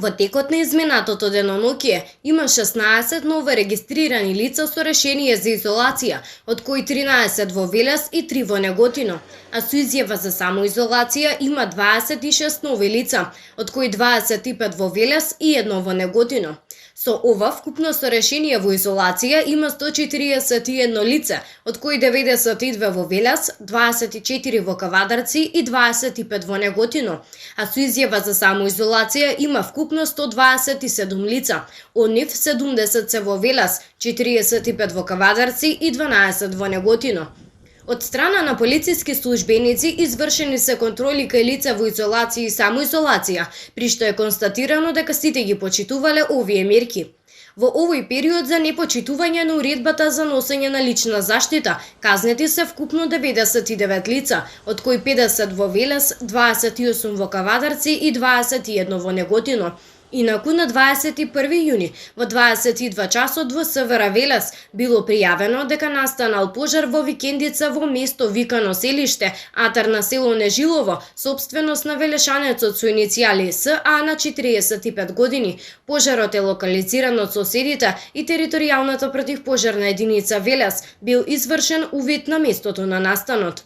Во текот на изминатото деноноќе има 16 ново регистрирани лица со решение за изолација, од кои 13 во Велес и 3 во Неготино, а со изјава за самоизолација има 26 нови лица, од кои 25 во Велес и 1 во Неготино. Со ова вкупно со решение во изолација има 141 лице, од кои 92 во Велес, 24 во Кавадарци и 25 во Неготино, а со изјава за самоизолација има вкупно 127 лица, од нив 70 се во Велес, 45 во Кавадарци и 12 во Неготино. Од страна на полициски службеници извршени се контроли кај лица во изолација и самоизолација, при што е констатирано дека сите ги почитувале овие мерки. Во овој период за непочитување на уредбата за носење на лична заштита, казнети се вкупно 99 лица, од кои 50 во Велес, 28 во Кавадарци и 21 во Неготино. Инаку на 21 јуни во 22 часот во СВР Велес било пријавено дека настанал пожар во викендица во место викано Селиште, атар на село Нежилово, сопственост на велешанецот со иницијали СА на 45 години. Пожарот е локализиран од соседите и територијалната противпожарна единица Велес бил извршен увид на местото на настанот.